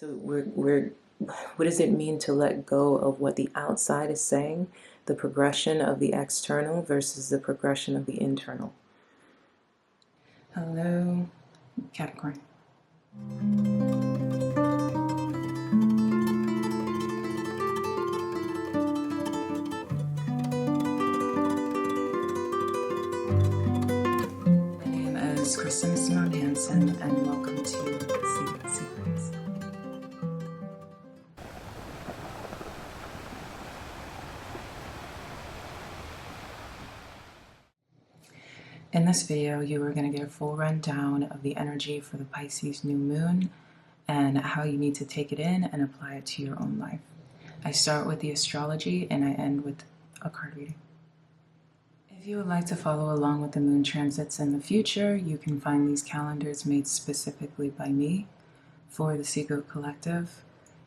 So what does it mean to let go of what the outside is saying, the progression of the external versus the progression of the internal? Hello, Capricorn. My name is Kristen Simone Hansen, and welcome to SeaGoat Secrets. In this video, you are going to get a full rundown of the energy for the Pisces New Moon and how you need to take it in and apply it to your own life. I start with the astrology and I end with a card reading. If you would like to follow along with the moon transits in the future, you can find these calendars made specifically by me for the SeaGoat Collective.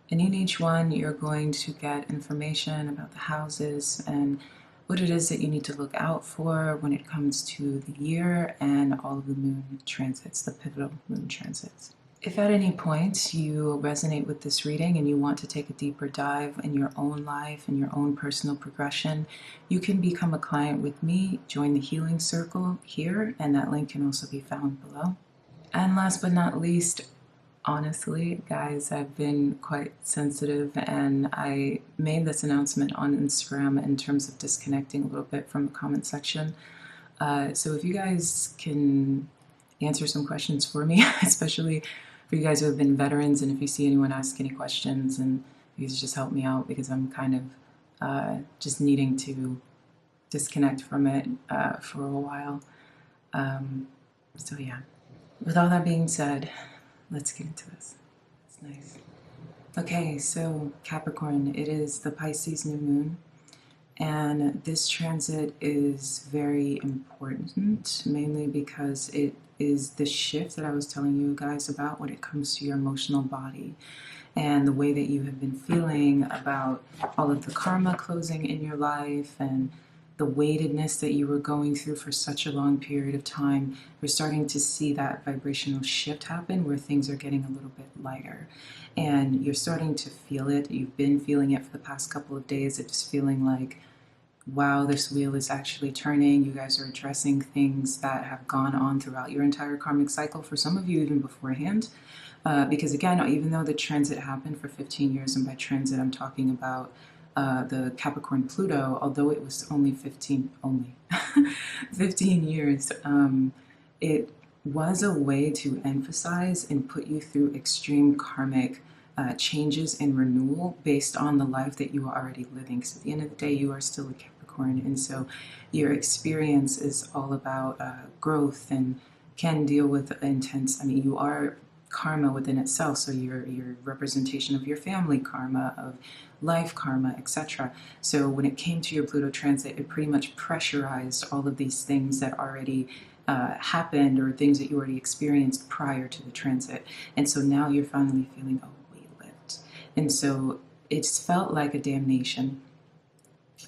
And in each one, you're going to get information about the houses and what it is that you need to look out for when it comes to the year and all of the moon transits, the pivotal moon transits. If at any point you resonate with this reading and you want to take a deeper dive in your own life and your own personal progression, you can become a client with me, join the healing circle here, and that link can also be found below. And last but not least, honestly, guys, I've been quite sensitive and I made this announcement on Instagram in terms of disconnecting a little bit from the comment section. So if you guys can answer some questions for me, especially for you guys who have been veterans, and if you see anyone ask any questions, and you guys just help me out because I'm kind of just needing to disconnect from it for a while. So yeah, with all that being said, let's get into this. It's nice. Okay, so Capricorn, it is the Pisces New Moon, and this transit is very important, mainly because it is the shift that I was telling you guys about when it comes to your emotional body and the way that you have been feeling about all of the karma closing in your life and the weightedness that you were going through for such a long period of time. We're starting to see that vibrational shift happen where things are getting a little bit lighter. And you're starting to feel it. You've been feeling it for the past couple of days. It's feeling like, wow, this wheel is actually turning. You guys are addressing things that have gone on throughout your entire karmic cycle, for some of you even beforehand. Because again, even though the transit happened for 15 years, and by transit I'm talking about the Capricorn Pluto, although it was only 15 years, it was a way to emphasize and put you through extreme karmic changes and renewal based on the life that you are already living. So at the end of the day, you are still a Capricorn, and so your experience is all about growth and can deal with intense, you are karma within itself, so your representation of your family karma, of life karma, etc. So when it came to your Pluto transit, it pretty much pressurized all of these things that already happened, or things that you already experienced prior to the transit. And so now you're finally feeling a weight lift. And so it's felt like a damnation.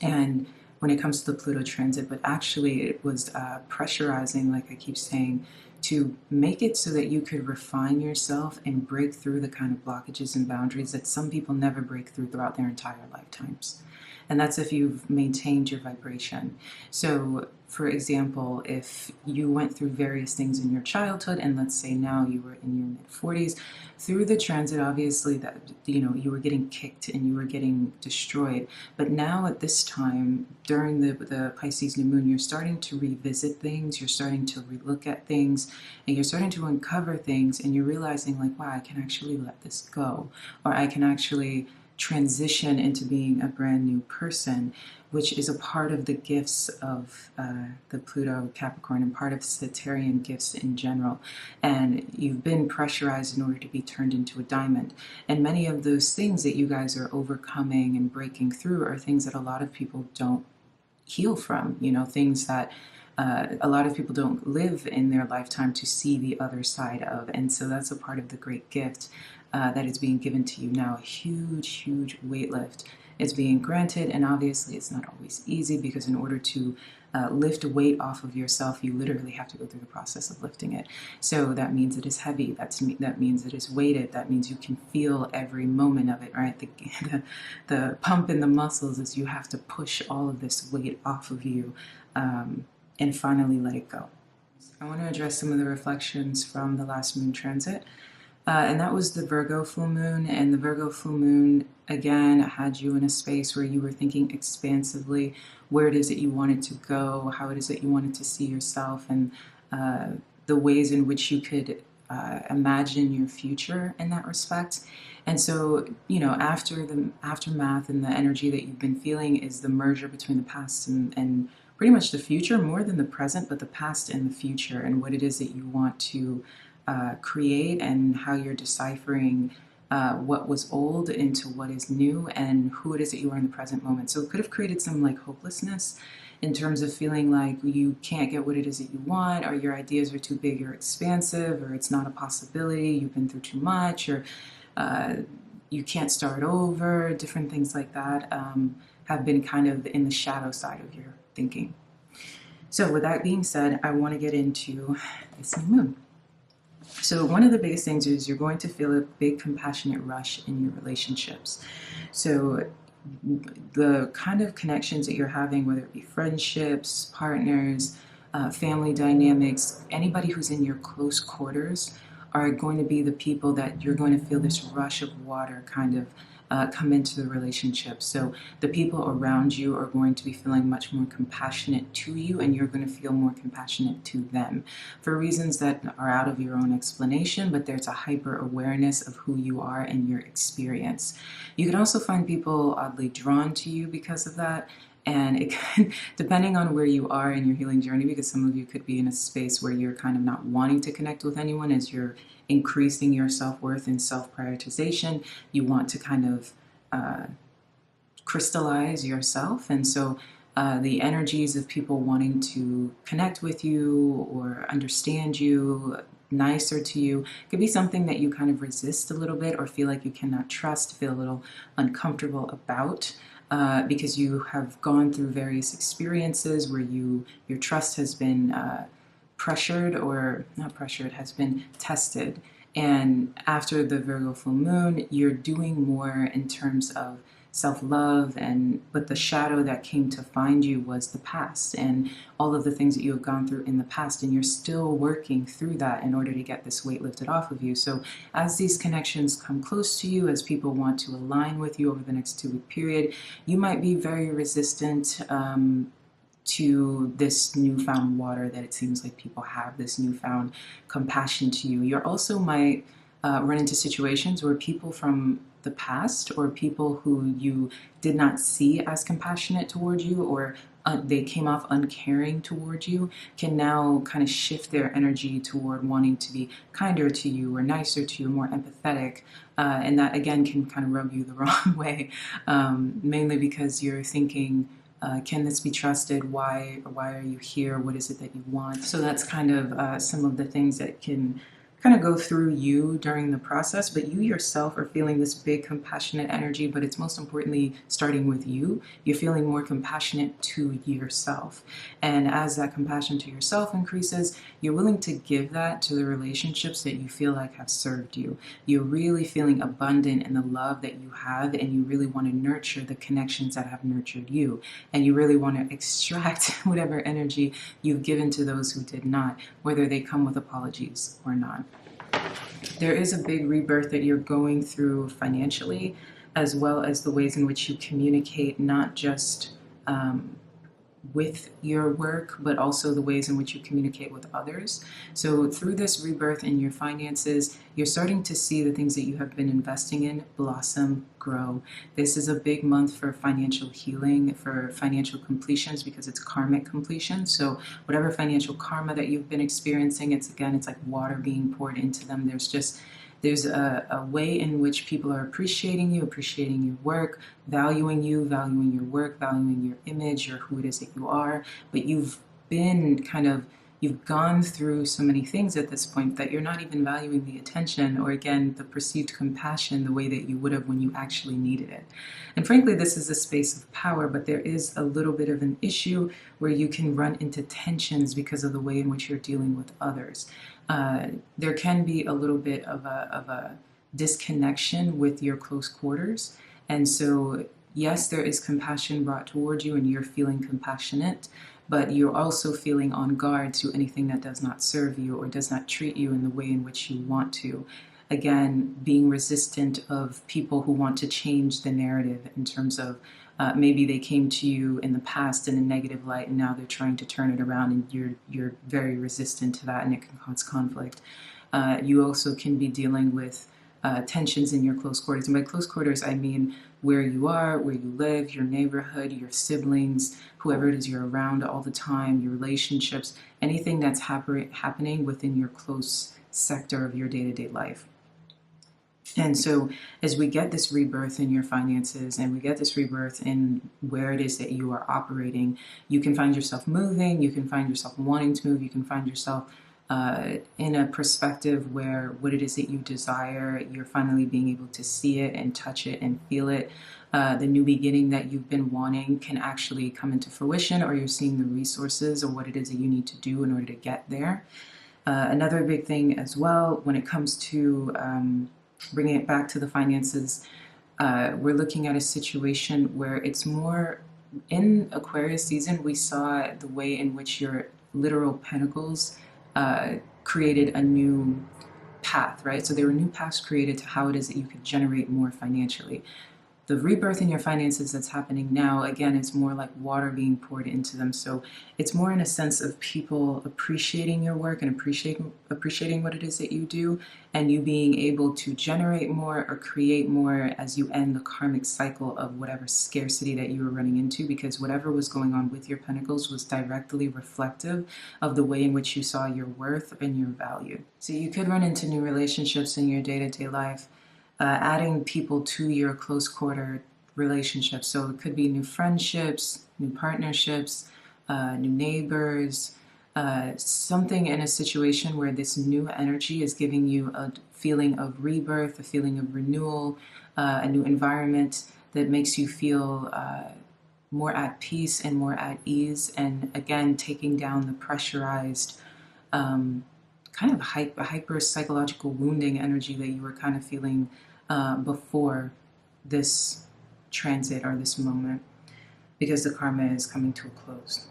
And when it comes to the Pluto transit, but actually it was pressurizing, like I keep saying, to make it so that you could refine yourself and break through the kind of blockages and boundaries that some people never break through throughout their entire lifetimes. And that's if you've maintained your vibration. So, for example, if you went through various things in your childhood, and let's say now you were in your mid-40s, through the transit, obviously, that you were getting kicked and you were getting destroyed. But now at this time, during the Pisces New Moon, you're starting to revisit things, you're starting to relook at things, and you're starting to uncover things, and you're realizing, like, wow, I can actually let this go, or I can actually transition into being a brand new person, which is a part of the gifts of the Pluto Capricorn and part of Sagittarian gifts in general. And you've been pressurized in order to be turned into a diamond. And many of those things that you guys are overcoming and breaking through are things that a lot of people don't heal from, things that a lot of people don't live in their lifetime to see the other side of. And so that's a part of the great gift that is being given to you now, a huge, huge weight lift. is being granted. And obviously it's not always easy, because in order to lift weight off of yourself, you literally have to go through the process of lifting it. So that means it is heavy. That means it is weighted. That means you can feel every moment of it, right? The pump in the muscles is you have to push all of this weight off of you and finally let it go. I want to address some of the reflections from the last moon transit. And that was the Virgo full moon. And the Virgo full moon, again, had you in a space where you were thinking expansively where it is that you wanted to go, how it is that you wanted to see yourself, and the ways in which you could imagine your future in that respect. And so, you know, after the aftermath and the energy that you've been feeling is the merger between the past and pretty much the future, more than the present, but the past and the future, and what it is that you want to create, and how you're deciphering what was old into what is new, and who it is that you are in the present moment. So it could have created some like hopelessness in terms of feeling like you can't get what it is that you want, or your ideas are too big or expansive, or it's not a possibility, you've been through too much, or you can't start over. Different things like that have been kind of in the shadow side of your thinking. So with that being said, I want to get into this new moon. So one of the biggest things is you're going to feel a big compassionate rush in your relationships. So the kind of connections that you're having, whether it be friendships, partners, family dynamics, anybody who's in your close quarters, are going to be the people that you're going to feel this rush of water kind of come into the relationship. So the people around you are going to be feeling much more compassionate to you, and you're going to feel more compassionate to them for reasons that are out of your own explanation, but there's a hyper awareness of who you are and your experience. You can also find people oddly drawn to you because of that. And it can, depending on where you are in your healing journey, because some of you could be in a space where you're kind of not wanting to connect with anyone as you're increasing your self-worth and self-prioritization. You want to kind of crystallize yourself. And so the energies of people wanting to connect with you or understand you, nicer to you, could be something that you kind of resist a little bit, or feel like you cannot trust, feel a little uncomfortable about. Because you have gone through various experiences where your trust has been pressured, or not pressured, has been tested. And after the Virgo full moon, you're doing more in terms of self-love, but the shadow that came to find you was the past and all of the things that you have gone through in the past, and you're still working through that in order to get this weight lifted off of you. So as these connections come close to you, as people want to align with you over the next 2-week period, you might be very resistant to this newfound water that it seems like people have, this newfound compassion to you. You also might run into situations where people from the past, or people who you did not see as compassionate towards you, or they came off uncaring towards you, can now kind of shift their energy toward wanting to be kinder to you, or nicer to you, more empathetic. And that again can kind of rub you the wrong way, mainly because you're thinking, can this be trusted? Why are you here? What is it that you want? So that's kind of some of the things that can kind of go through you during the process, but you yourself are feeling this big compassionate energy, but it's most importantly starting with you. You're feeling more compassionate to yourself. And as that compassion to yourself increases, you're willing to give that to the relationships that you feel like have served you. You're really feeling abundant in the love that you have, and you really want to nurture the connections that have nurtured you. And you really want to extract whatever energy you've given to those who did not, whether they come with apologies or not. There is a big rebirth that you're going through financially, as well as the ways in which you communicate, not just with your work, but also the ways in which you communicate with others. So through this rebirth in your finances, you're starting to see the things that you have been investing in blossom, grow. This is a big month for financial healing, for financial completions, because it's karmic completion. So whatever financial karma that you've been experiencing, it's like water being poured into them. There's a way in which people are appreciating you, appreciating your work, valuing you, valuing your work, valuing your image, or who it is that you are. But you've been kind of, you've gone through so many things at this point that you're not even valuing the attention or, again, the perceived compassion the way that you would have when you actually needed it. And frankly, this is a space of power, but there is a little bit of an issue where you can run into tensions because of the way in which you're dealing with others. There can be a little bit of a disconnection with your close quarters. And so, yes, there is compassion brought toward you and you're feeling compassionate, but you're also feeling on guard to anything that does not serve you or does not treat you in the way in which you want to. Again, being resistant of people who want to change the narrative in terms of maybe they came to you in the past in a negative light and now they're trying to turn it around, and you're very resistant to that, and it can cause conflict. You also can be dealing with tensions in your close quarters. And by close quarters, I mean where you are, where you live, your neighborhood, your siblings, whoever it is you're around all the time, your relationships, anything that's happening within your close sector of your day-to-day life. And so as we get this rebirth in your finances and we get this rebirth in where it is that you are operating, you can find yourself moving, you can find yourself wanting to move, you can find yourself in a perspective where what it is that you desire, you're finally being able to see it and touch it and feel it. The new beginning that you've been wanting can actually come into fruition, or you're seeing the resources or what it is that you need to do in order to get there. Another big thing as well, when it comes to bringing it back to the finances, we're looking at a situation where it's more in Aquarius season. We saw the way in which your literal pentacles created a new path, right? So there were new paths created to how it is that you could generate more financially. The rebirth in your finances that's happening now, again, it's more like water being poured into them. So it's more in a sense of people appreciating your work and appreciating what it is that you do, and you being able to generate more or create more as you end the karmic cycle of whatever scarcity that you were running into, because whatever was going on with your pentacles was directly reflective of the way in which you saw your worth and your value. So you could run into new relationships in your day-to-day life, adding people to your close quarter relationships. So it could be new friendships, new partnerships, new neighbors, something in a situation where this new energy is giving you a feeling of rebirth, a feeling of renewal, a new environment that makes you feel more at peace and more at ease. And again, taking down the pressurized, kind of hyper psychological wounding energy that you were kind of feeling before this transit or this moment, because the karma is coming to a close.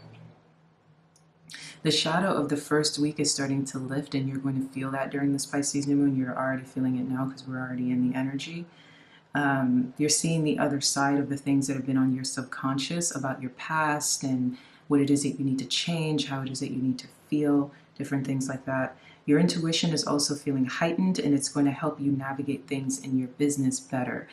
The shadow of the first week is starting to lift, and you're going to feel that during this Pisces New Moon. You're already feeling it now because we're already in the energy. You're seeing the other side of the things that have been on your subconscious about your past and what it is that you need to change, how it is that you need to feel, different things like that. Your intuition is also feeling heightened, and it's going to help you navigate things in your business better.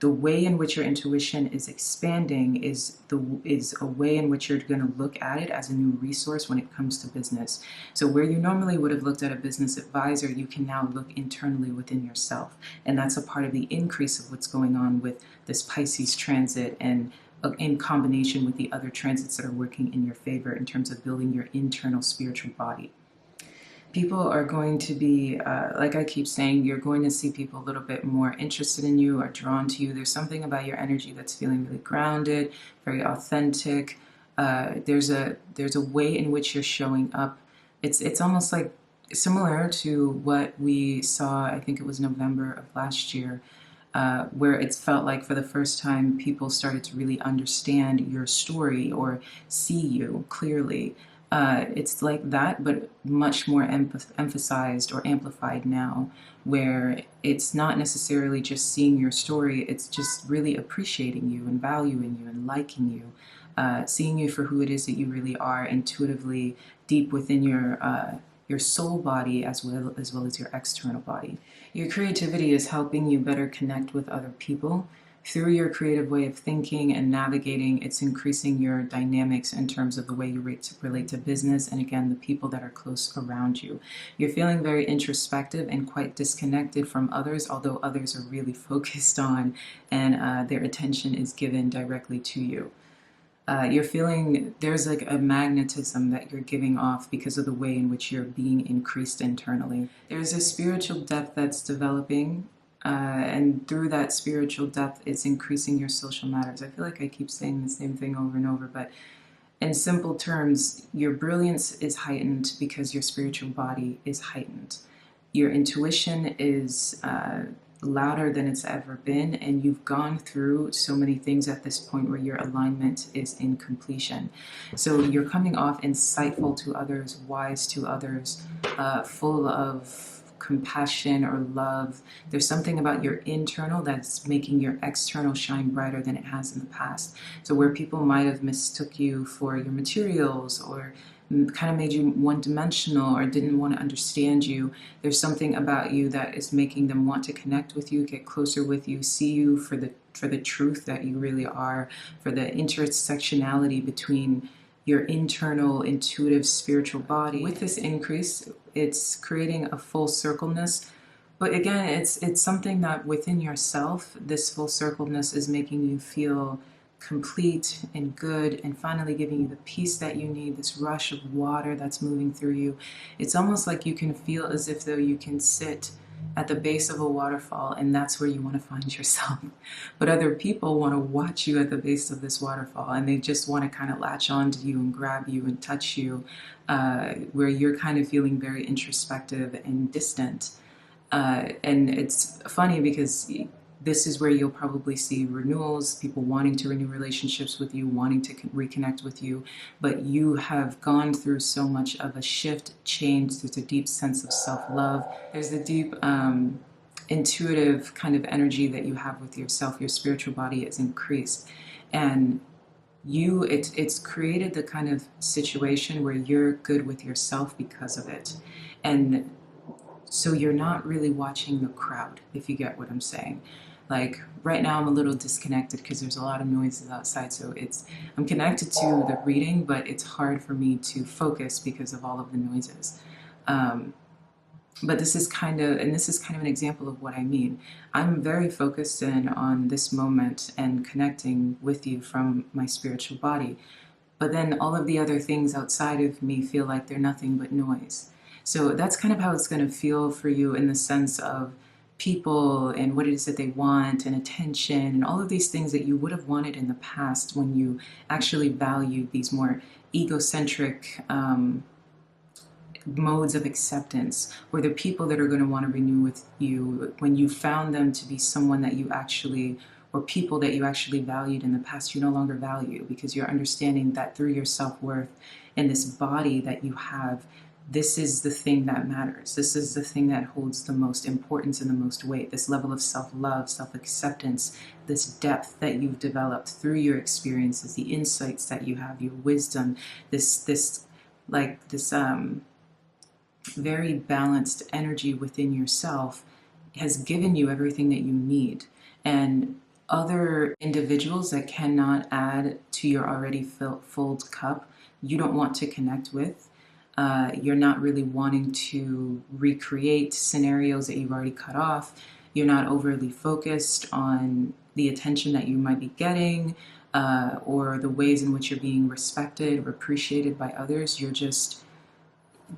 The way in which your intuition is expanding is a way in which you're going to look at it as a new resource when it comes to business. So where you normally would have looked at a business advisor, you can now look internally within yourself. And that's a part of the increase of what's going on with this Pisces transit, and in combination with the other transits that are working in your favor in terms of building your internal spiritual body. People are going to be, like I keep saying, you're going to see people a little bit more interested in you or drawn to you. There's something about your energy that's feeling really grounded, very authentic. There's a way in which you're showing up. It's almost like similar to what we saw, I think it was November of last year, where it's felt like for the first time people started to really understand your story or see you clearly. It's like that, but much more emphasized or amplified now, where it's not necessarily just seeing your story, it's just really appreciating you and valuing you and liking you, seeing you for who it is that you really are intuitively deep within your soul body as well as your external body. Your creativity is helping you better connect with other people. Through your creative way of thinking and navigating, it's increasing your dynamics in terms of the way you relate to business and, again, the people that are close around you. You're feeling very introspective and quite disconnected from others, although others are really focused on and their attention is given directly to you. You're feeling there's like a magnetism that you're giving off because of the way in which you're being increased internally. There's a spiritual depth that's developing, and through that spiritual depth, it's increasing your social matters. I feel like I keep saying the same thing over and over, but in simple terms, your brilliance is heightened because your spiritual body is heightened. Your intuition is louder than it's ever been, and you've gone through so many things at this point where your alignment is in completion. So you're coming off insightful to others, wise to others, full of compassion or love. There's something about your internal that's making your external shine brighter than it has in the past. So where people might have mistook you for your materials or kind of made you one-dimensional or didn't want to understand you, there's something about you that is making them want to connect with you, get closer with you, see you for the truth that you really are, for the intersectionality between your internal intuitive spiritual body. With this increase, it's creating a full circleness. But again, it's something that within yourself, this full circleness is making you feel complete and good, and finally giving you the peace that you need, this rush of water that's moving through you. It's almost like you can feel as if though you can sit at the base of a waterfall and that's where you want to find yourself. But other people want to watch you at the base of this waterfall, and they just want to kind of latch on to you and grab you and touch you, where you're kind of feeling very introspective and distant. And it's funny because this is where you'll probably see renewals, people wanting to renew relationships with you, wanting to reconnect with you, but you have gone through so much of a shift, change. There's a deep sense of self-love. There's a deep intuitive kind of energy that you have with yourself. Your spiritual body is increased, and it's created the kind of situation where you're good with yourself because of it. And so you're not really watching the crowd, if you get what I'm saying. Like right now I'm a little disconnected because there's a lot of noises outside, so I'm connected to the reading, but it's hard for me to focus because of all of the noises. But this is kind of an example of what I mean. I'm very focused in on this moment and connecting with you from my spiritual body. But then all of the other things outside of me feel like they're nothing but noise. So that's kind of how it's going to feel for you, in the sense of people and what it is that they want and attention and all of these things that you would have wanted in the past when you actually valued these more egocentric modes of acceptance, or the people that are going to want to renew with you when you found them to be someone that you actually, or people that you actually valued in the past, you no longer value, because you're understanding that through your self-worth and this body that you have, this is the thing that matters. This is the thing that holds the most importance and the most weight. This level of self-love, self-acceptance, this depth that you've developed through your experiences, the insights that you have, your wisdom, this very balanced energy within yourself has given you everything that you need. And other individuals that cannot add to your already full cup, you don't want to connect with. You're not really wanting to recreate scenarios that you've already cut off. You're not overly focused on the attention that you might be getting, or the ways in which you're being respected or appreciated by others. You're just,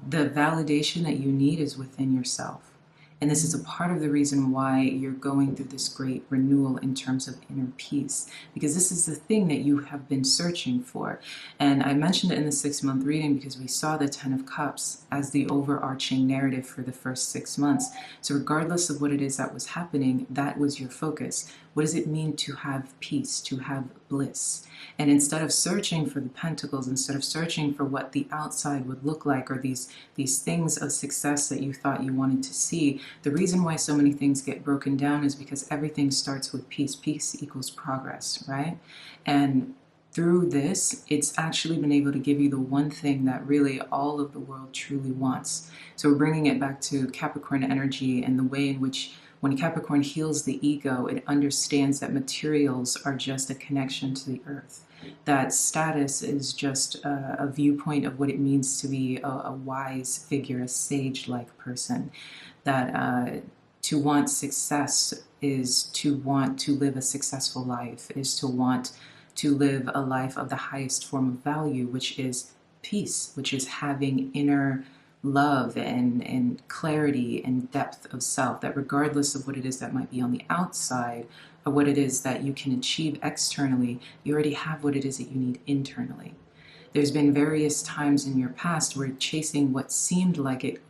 the validation that you need is within yourself. And this is a part of the reason why you're going through this great renewal in terms of inner peace, because this is the thing that you have been searching for. And I mentioned it in the 6-month reading because we saw the 10 of Cups as the overarching narrative for the first 6 months. So regardless of what it is that was happening, that was your focus. What does it mean to have peace, to have bliss? And instead of searching for the pentacles, instead of searching for what the outside would look like, or these things of success that you thought you wanted to see, the reason why so many things get broken down is because everything starts with peace. Peace equals progress, right? And through this, it's actually been able to give you the one thing that really all of the world truly wants. So we're bringing it back to Capricorn energy and the way in which, when Capricorn heals the ego, it understands that materials are just a connection to the earth. That status is just a viewpoint of what it means to be a wise figure, a sage-like person. That to want success is to want to live a successful life, is to want to live a life of the highest form of value, which is peace, which is having inner love and clarity and depth of self, that regardless of what it is that might be on the outside or what it is that you can achieve externally, you already have what it is that you need internally. There's been various times in your past where chasing what seemed like it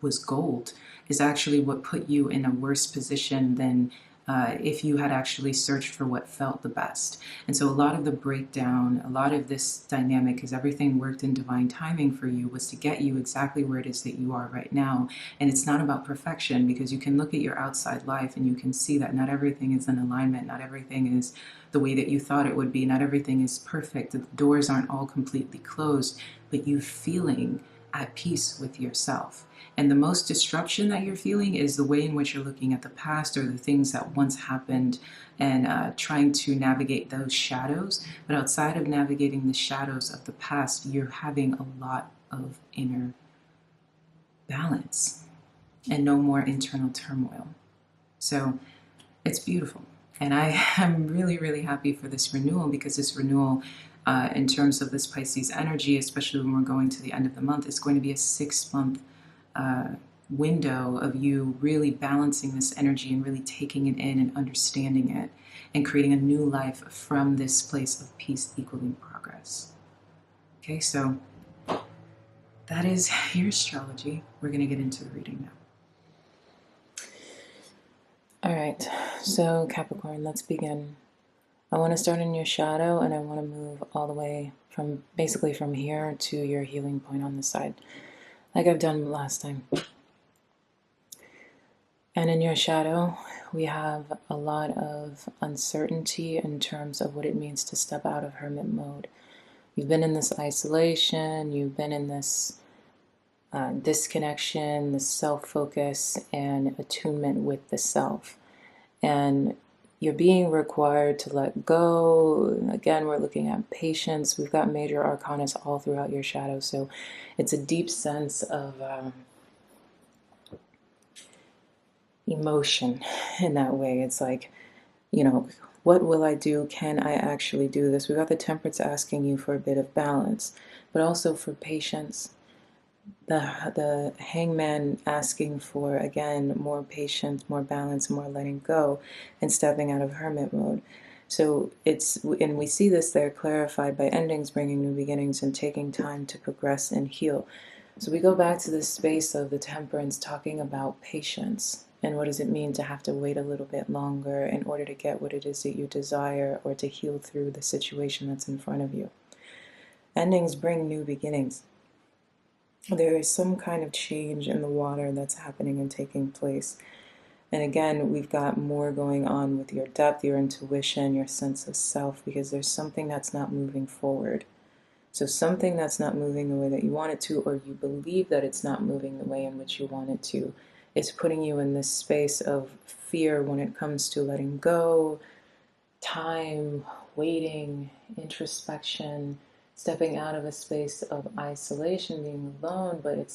was gold is actually what put you in a worse position than if you had actually searched for what felt the best. And so a lot of the breakdown, a lot of this dynamic, because everything worked in divine timing for you, was to get you exactly where it is that you are right now. And it's not about perfection, because you can look at your outside life and you can see that not everything is in alignment, not everything is the way that you thought it would be, not everything is perfect, the doors aren't all completely closed, but you feeling at peace with yourself. And the most disruption that you're feeling is the way in which you're looking at the past or the things that once happened, and trying to navigate those shadows. But outside of navigating the shadows of the past, you're having a lot of inner balance and no more internal turmoil. So it's beautiful. And I am really, really happy for this renewal, because this renewal, in terms of this Pisces energy, especially when we're going to the end of the month, is going to be a 6-month window of you really balancing this energy and really taking it in and understanding it and creating a new life from this place of peace equaling progress. Okay, so that is your astrology. We're going to get into the reading now. All right, so Capricorn, let's begin. I want to start in your shadow, and I want to move all the way from basically from here to your healing point on the side, like I've done last time. And in your shadow, we have a lot of uncertainty in terms of what it means to step out of hermit mode. You've been in this isolation, you've been in this disconnection, this self-focus and attunement with the self. And you're being required to let go. Again, we're looking at patience. We've got major arcana all throughout your shadow. So it's a deep sense of emotion in that way. It's like, you know, what will I do? Can I actually do this? We got the Temperance asking you for a bit of balance, but also for patience. The Hangman asking for, again, more patience, more balance, more letting go, and stepping out of hermit mode. So and we see this there clarified by endings, bringing new beginnings, and taking time to progress and heal. So we go back to this space of the Temperance talking about patience. And what does it mean to have to wait a little bit longer in order to get what it is that you desire, or to heal through the situation that's in front of you? Endings bring new beginnings. There is some kind of change in the water that's happening and taking place. And again, we've got more going on with your depth, your intuition, your sense of self, because there's something that's not moving forward. So something that's not moving the way that you want it to, or you believe that it's not moving the way in which you want it to, is putting you in this space of fear when it comes to letting go, time, waiting, introspection, stepping out of a space of isolation, being alone. But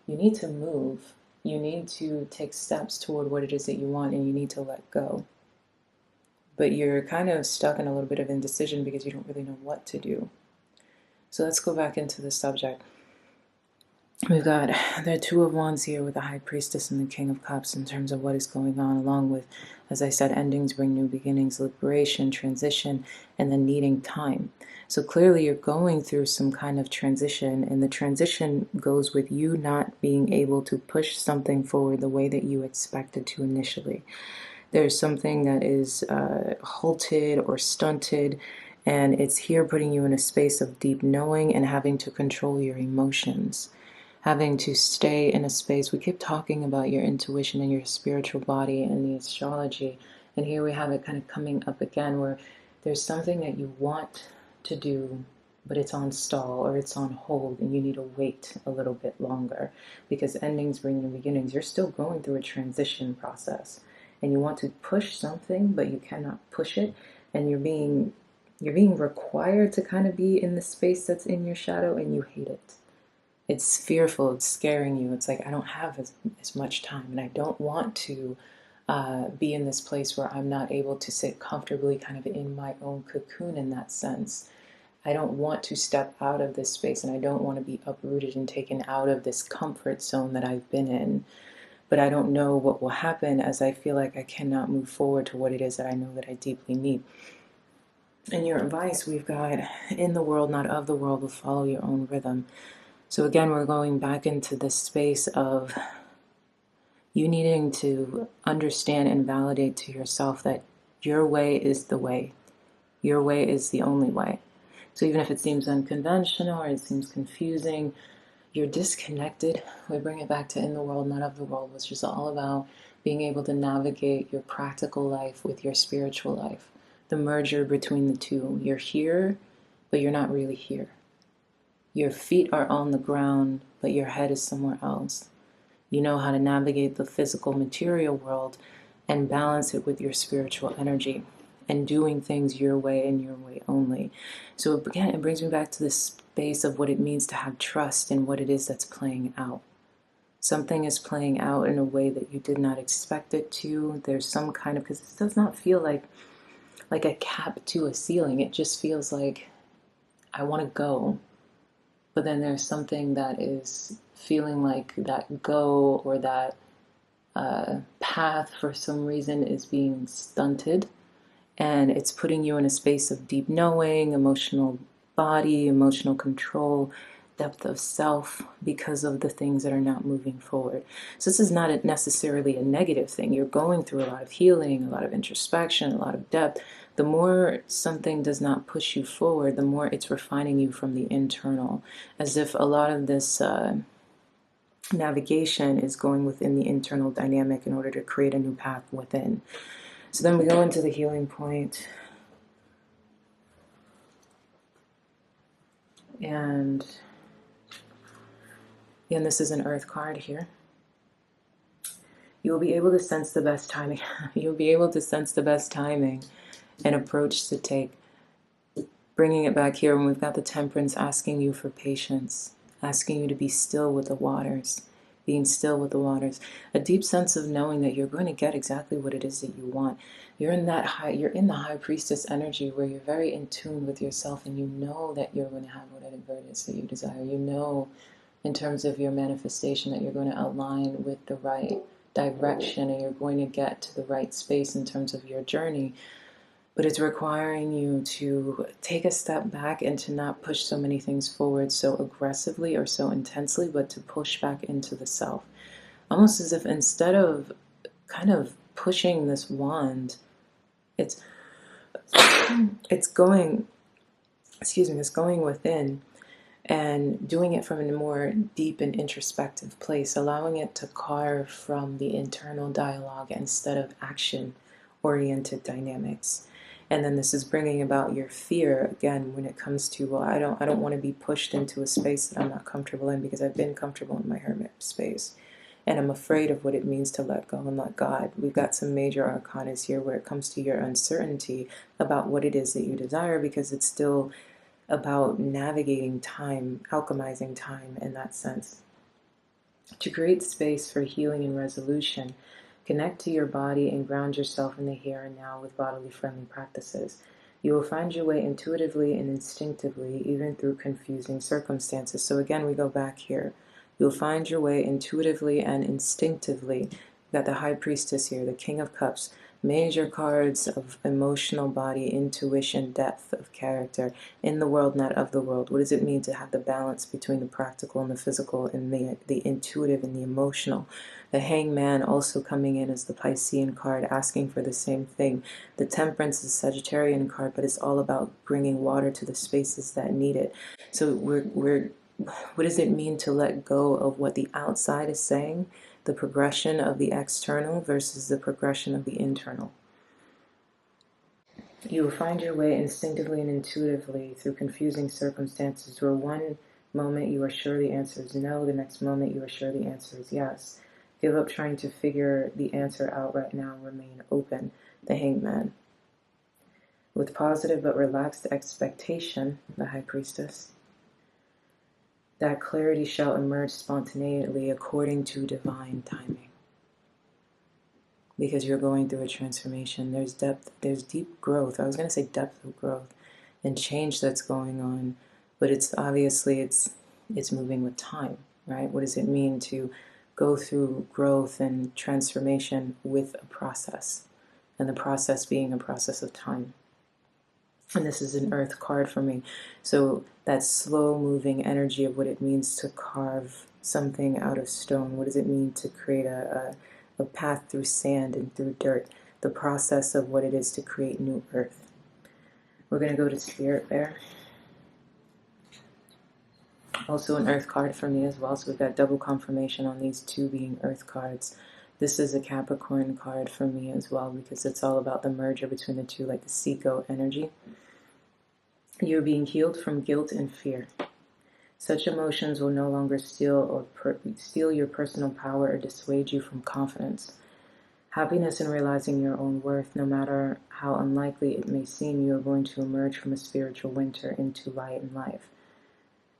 you need to move. You need to take steps toward what it is that you want, and you need to let go. But you're kind of stuck in a little bit of indecision because you don't really know what to do. So let's go back into the subject. We've got the Two of Wands here with the High Priestess and the King of Cups in terms of what is going on, along with, as I said, endings bring new beginnings, liberation, transition, and then needing time. So clearly you're going through some kind of transition, and the transition goes with you not being able to push something forward the way that you expected to initially. There's something that is halted or stunted, and it's here putting you in a space of deep knowing and having to control your emotions. Having to stay in a space. We keep talking about your intuition and your spiritual body and the astrology, and here we have it kind of coming up again, where there's something that you want to do, but it's on stall or it's on hold, and you need to wait a little bit longer, because endings bring new beginnings. You're still going through a transition process, and you want to push something, but you cannot push it, and you're being required to kind of be in the space that's in your shadow, and you hate it. It's fearful, it's scaring you. It's like, I don't have as much time, and I don't want to be in this place where I'm not able to sit comfortably kind of in my own cocoon in that sense. I don't want to step out of this space, and I don't want to be uprooted and taken out of this comfort zone that I've been in. But I don't know what will happen as I feel like I cannot move forward to what it is that I know that I deeply need. In your advice, we've got in the world, not of the world, will follow your own rhythm. So again, we're going back into this space of you needing to understand and validate to yourself that your way is the way. Your way is the only way. So even if it seems unconventional or it seems confusing, you're disconnected. We bring it back to in the world, not of the world, which is all about being able to navigate your practical life with your spiritual life. The merger between the two. You're here, but you're not really here. Your feet are on the ground, but your head is somewhere else. You know how to navigate the physical material world and balance it with your spiritual energy and doing things your way and your way only. So again, it brings me back to this space of what it means to have trust in what it is that's playing out. Something is playing out in a way that you did not expect it to. There's some kind of, because it does not feel like a cap to a ceiling. It just feels like I want to go. But then there's something that is feeling like that go or that path for some reason is being stunted. And it's putting you in a space of deep knowing, emotional body, emotional control, depth of self because of the things that are not moving forward. So this is not necessarily a negative thing. You're going through a lot of healing, a lot of introspection, a lot of depth. The more something does not push you forward, the more it's refining you from the internal, as if a lot of this navigation is going within the internal dynamic in order to create a new path within. So then we go into the healing point. And this is an earth card here. You'll be able to sense the best timing. You'll be able to sense the best timing and approach to take. Bringing it back here, when we've got the temperance asking you for patience, asking you to be still with the waters, being still with the waters, a deep sense of knowing that you're going to get exactly what it is that you want. You're in the high priestess energy where you're very in tune with yourself, and you know that you're going to have whatever it is that you desire. You know, in terms of your manifestation, that you're going to align with the right direction and you're going to get to the right space in terms of your journey. But it's requiring you to take a step back and to not push so many things forward so aggressively or so intensely, but to push back into the self. Almost as if instead of kind of pushing this wand, it's going within and doing it from a more deep and introspective place, allowing it to carve from the internal dialogue instead of action-oriented dynamics. And then this is bringing about your fear again when it comes to, well, I don't want to be pushed into a space that I'm not comfortable in because I've been comfortable in my hermit space. And I'm afraid of what it means to let go and let God. We've got some major arcanas here where it comes to your uncertainty about what it is that you desire, because it's still about navigating time, alchemizing time in that sense. To create space for healing and resolution, connect to your body and ground yourself in the here and now with bodily friendly practices. You will find your way intuitively and instinctively, even through confusing circumstances. So again, we go back here. You'll find your way intuitively and instinctively. We've got the High Priestess here, the King of Cups. Major cards of emotional body, intuition, depth of character, in the world, not of the world. What does it mean to have the balance between the practical and the physical, and the intuitive and the emotional? The Hangman also coming in as the Piscean card, asking for the same thing. The Temperance is a Sagittarian card, but it's all about bringing water to the spaces that need it. So what does it mean to let go of what the outside is saying? The progression of the external versus the progression of the internal. You will find your way instinctively and intuitively through confusing circumstances where one moment you are sure the answer is no, the next moment you are sure the answer is yes. Give up trying to figure the answer out right now. Remain open. The Hangman. With positive but relaxed expectation, the High Priestess, that clarity shall emerge spontaneously according to divine timing. because you're going through a transformation. There's depth, there's deep growth. I was going to say depth of growth and change that's going on, but it's obviously it's moving with time, right? What does it mean to go through growth and transformation with a process, and the process being a process of time? And this is an earth card for me. So that slow moving energy of what it means to carve something out of stone. What does it mean to create a path through sand and through dirt? The process of what it is to create new earth. We're going to go to Spirit Bear. Also an earth card for me as well. So we've got double confirmation on these two being earth cards. This is a Capricorn card for me as well, because it's all about the merger between the two, like the SeaGoat energy. You're being healed from guilt and fear. Such emotions will no longer steal your personal power or dissuade you from confidence. Happiness in realizing your own worth, no matter how unlikely it may seem, you are going to emerge from a spiritual winter into light and life.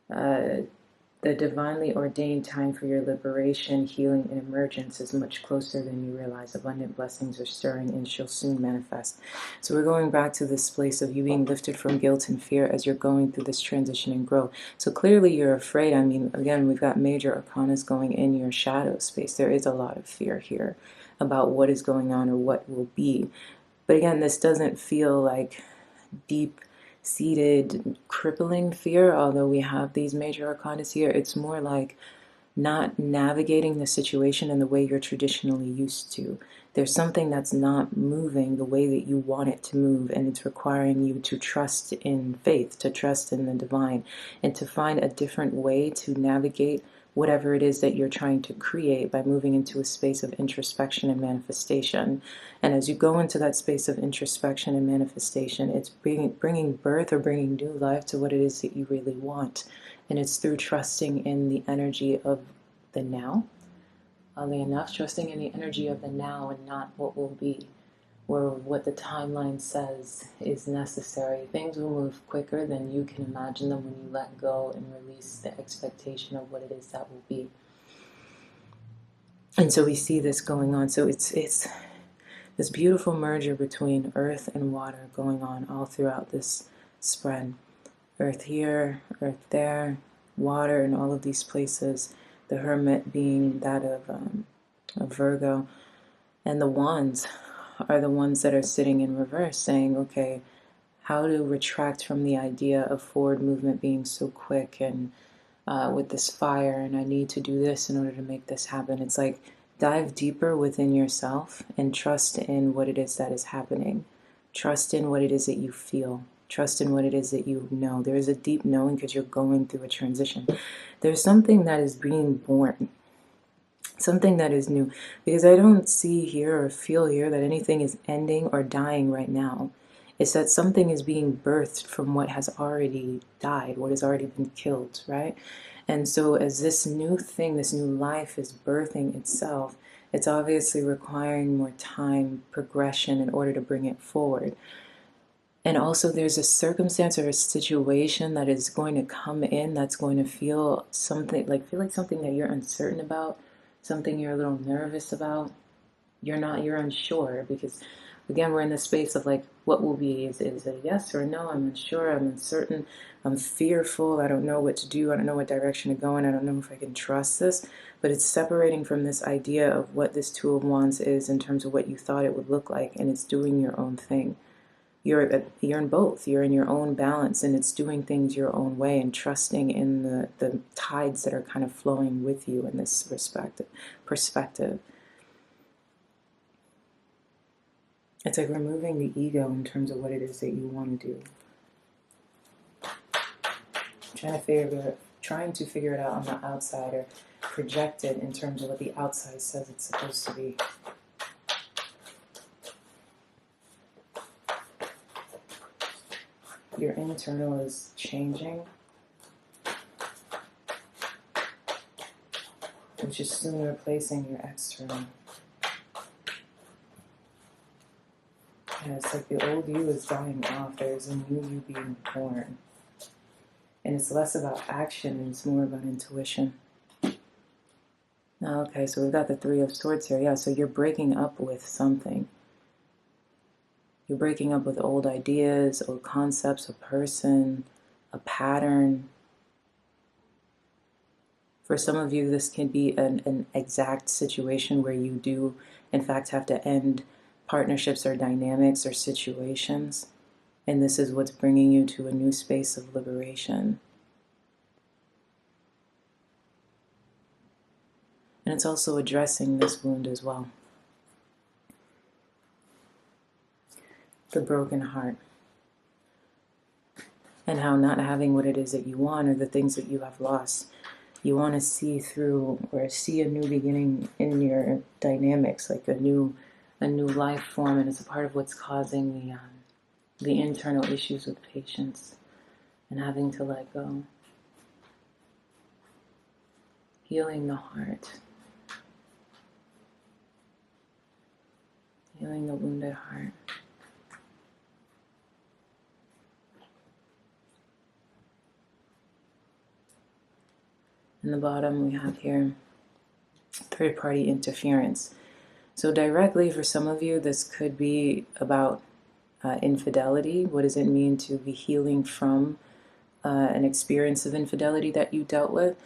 The divinely ordained time for your liberation, healing, and emergence is much closer than you realize. Abundant blessings are stirring and shall soon manifest. So we're going back to this place of you being lifted from guilt and fear as you're going through this transition and growth. So clearly you're afraid. I mean, again, we've got major arcanas going in your shadow space. There is a lot of fear here about what is going on or what will be. But again, this doesn't feel like deep-seated, crippling fear, although we have these major arcanas here. It's more like not navigating the situation in the way you're traditionally used to. There's something that's not moving the way that you want it to move, and it's requiring you to trust in faith, to trust in the divine, and to find a different way to navigate whatever it is that you're trying to create by moving into a space of introspection and manifestation. And as you go into that space of introspection and manifestation, it's bringing birth or bringing new life to what it is that you really want. And it's through trusting in the energy of the now. Oddly enough, trusting in the energy of the now and not what will be, or what the timeline says is necessary. Things will move quicker than you can imagine them when you let go and release the expectation of what it is that will be. And so we see this going on. So it's this beautiful merger between earth and water going on all throughout this spread. Earth here, earth there, water in all of these places. The Hermit being that of Virgo. And the wands are the ones that are sitting in reverse, saying, okay, how to retract from the idea of forward movement being so quick and with this fire, and I need to do this in order to make this happen. It's like, dive deeper within yourself and trust in what it is that is happening. Trust in what it is that you feel. Trust in what it is that you know. There is a deep knowing because you're going through a transition. There's something that is being born. Something that is new. Because I don't see here or feel here that anything is ending or dying right now. It's that something is being birthed from what has already died, what has already been killed, right? And so as this new thing, this new life is birthing itself, it's obviously requiring more time, progression in order to bring it forward. And also there's a circumstance or a situation that is going to come in that's going to feel like something that you're uncertain about, something you're a little nervous about. You're unsure, because again, we're in the space of like, what will be? Is it a yes or a no? I'm unsure, I'm uncertain, I'm fearful, I don't know what to do, I don't know what direction to go in, I don't know if I can trust this. But it's separating from this idea of what this Two of Wands is in terms of what you thought it would look like, and it's doing your own thing. You're in both. You're in your own balance, and it's doing things your own way and trusting in the tides that are kind of flowing with you in this perspective. It's like removing the ego in terms of what it is that you want to do. Trying to figure it out on the outside, or project it in terms of what the outside says it's supposed to be. Your internal is changing, which is soon replacing your external. Yeah, it's like the old you is dying off. There's a new you being born. And it's less about action and it's more about intuition. Okay, so we've got the Three of Swords here. Yeah, so you're breaking up with something. You're breaking up with old ideas, old concepts, a person, a pattern. For some of you, this can be an exact situation where you do, in fact, have to end partnerships or dynamics or situations. And this is what's bringing you to a new space of liberation. And it's also addressing this wound as well. The broken heart. And how not having what it is that you want or the things that you have lost, you want to see through or see a new beginning in your dynamics, like a new life form, and it's a part of what's causing the internal issues with patience and having to let go. Healing the heart. Healing the wounded heart. In the bottom we have here third-party interference. So directly for some of you this could be about infidelity. What does it mean to be healing from an experience of infidelity that you dealt with?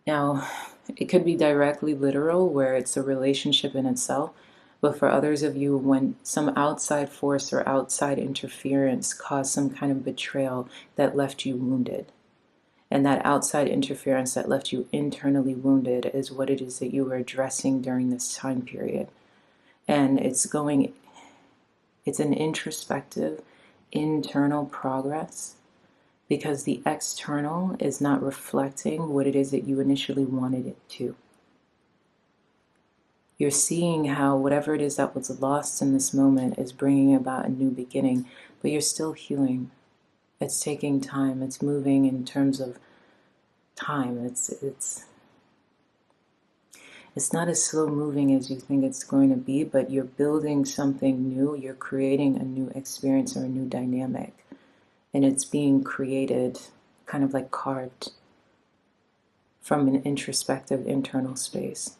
Now, it could be directly literal, where it's a relationship in itself, but for others of you, when some outside force or outside interference caused some kind of betrayal that left you wounded, and that outside interference that left you internally wounded is what it is that you were addressing during this time period. And it's an introspective, internal progress, because the external is not reflecting what it is that you initially wanted it to. You're seeing how whatever it is that was lost in this moment is bringing about a new beginning, but you're still healing. It's taking time. It's moving in terms of time. It's not as slow moving as you think it's going to be, but you're building something new. You're creating a new experience or a new dynamic. And it's being created, kind of like carved, from an introspective internal space.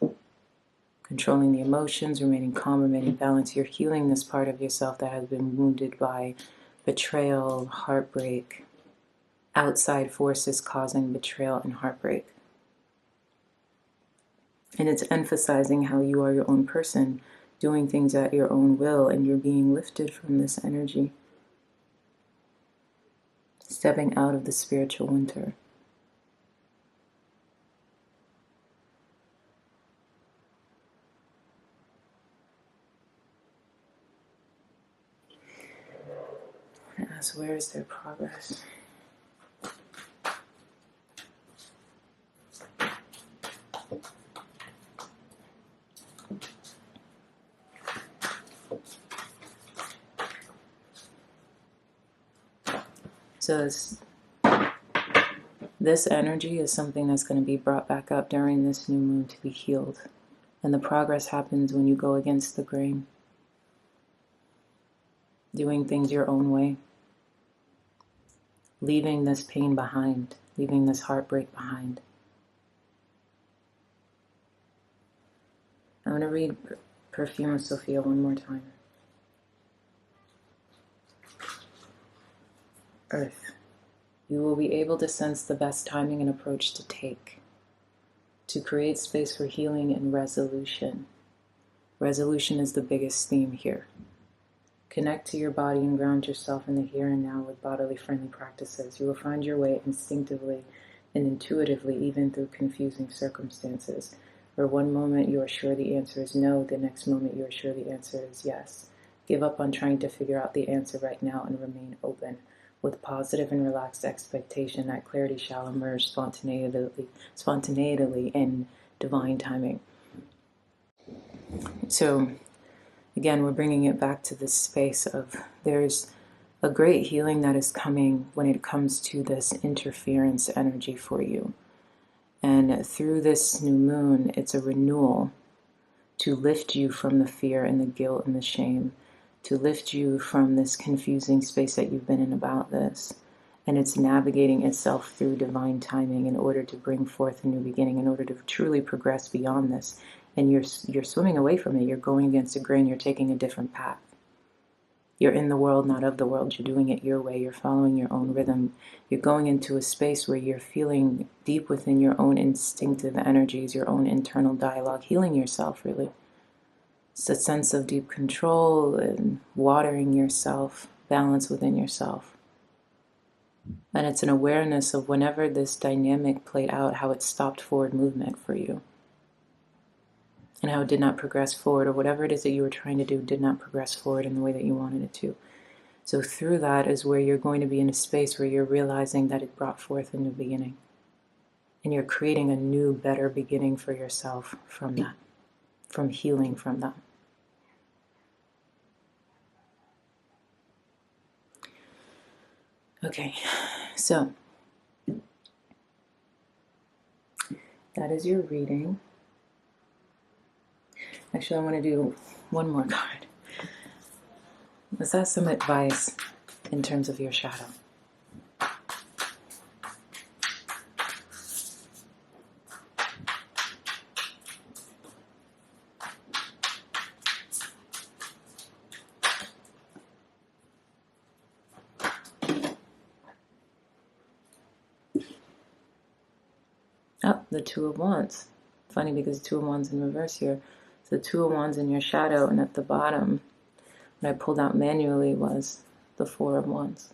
Controlling the emotions, remaining calm, remaining balanced. You're healing this part of yourself that has been wounded by betrayal, heartbreak, outside forces causing betrayal and heartbreak. And it's emphasizing how you are your own person, doing things at your own will, and you're being lifted from this energy. Stepping out of the spiritual winter. Ask, where is their progress? So this energy is something that's going to be brought back up during this new moon to be healed. And the progress happens when you go against the grain. Doing things your own way. Leaving this pain behind. Leaving this heartbreak behind. I'm going to read Perfume of Sophia one more time. Earth. You will be able to sense the best timing and approach to take, to create space for healing and resolution. Resolution is the biggest theme here. Connect to your body and ground yourself in the here and now with bodily friendly practices. You will find your way instinctively and intuitively, even through confusing circumstances, where one moment you are sure the answer is no, the next moment you are sure the answer is yes. Give up on trying to figure out the answer right now and remain open, with positive and relaxed expectation that clarity shall emerge spontaneously in divine timing. So, again, we're bringing it back to this space of there's a great healing that is coming when it comes to this interference energy for you. And through this new moon, it's a renewal to lift you from the fear and the guilt and the shame, to lift you from this confusing space that you've been in about this, And it's navigating itself through divine timing in order to bring forth a new beginning, in order to truly progress beyond this. And you're swimming away from it. You're going against the grain. You're taking a different path. You're in the world, not of the world. You're doing it your way. You're following your own rhythm. You're going into a space where you're feeling deep within your own instinctive energies, your own internal dialogue, healing yourself, really. It's a sense of deep control and watering yourself, balance within yourself. And it's an awareness of whenever this dynamic played out, how it stopped forward movement for you. And how it did not progress forward, or whatever it is that you were trying to do did not progress forward in the way that you wanted it to. So through that is where you're going to be in a space where you're realizing that it brought forth a new beginning. And you're creating a new, better beginning for yourself from that, from healing from that. Okay, so that is your reading. Actually, I want to do one more card. Let's have some advice in terms of your shadow. Oh, the Two of Wands. Funny because Two of Wands in reverse here. So the Two of Wands in your shadow, and at the bottom, what I pulled out manually was the Four of Wands.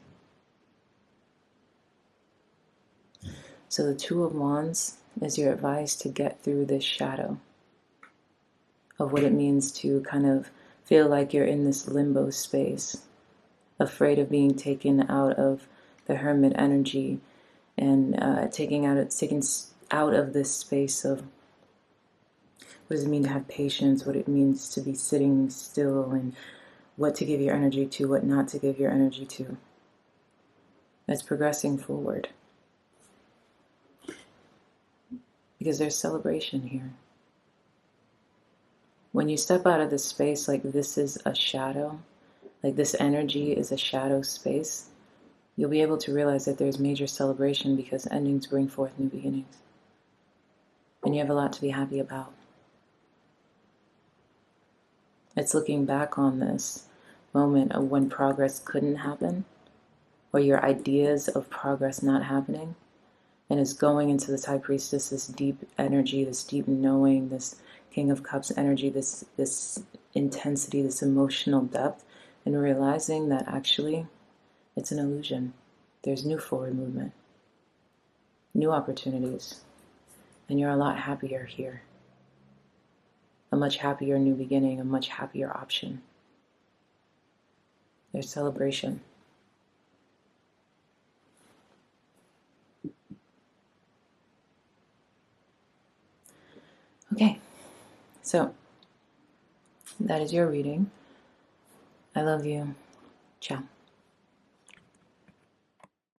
So the Two of Wands is your advice to get through this shadow of what it means to kind of feel like you're in this limbo space, afraid of being taken out of the hermit energy and taken out of this space of what does it mean to have patience, what it means to be sitting still, and what to give your energy to, what not to give your energy to. It's progressing forward. Because there's celebration here. When you step out of this space, like this is a shadow, like this energy is a shadow space, you'll be able to realize that there's major celebration because endings bring forth new beginnings. And you have a lot to be happy about. It's looking back on this moment of when progress couldn't happen, or your ideas of progress not happening, and is going into this High Priestess, this deep energy, this deep knowing, this King of Cups energy, this intensity, this emotional depth, and realizing that actually it's an illusion. There's new forward movement, new opportunities, and you're a lot happier here. A much happier new beginning, a much happier option. There's celebration. Okay, so that is your reading. I love you. Ciao.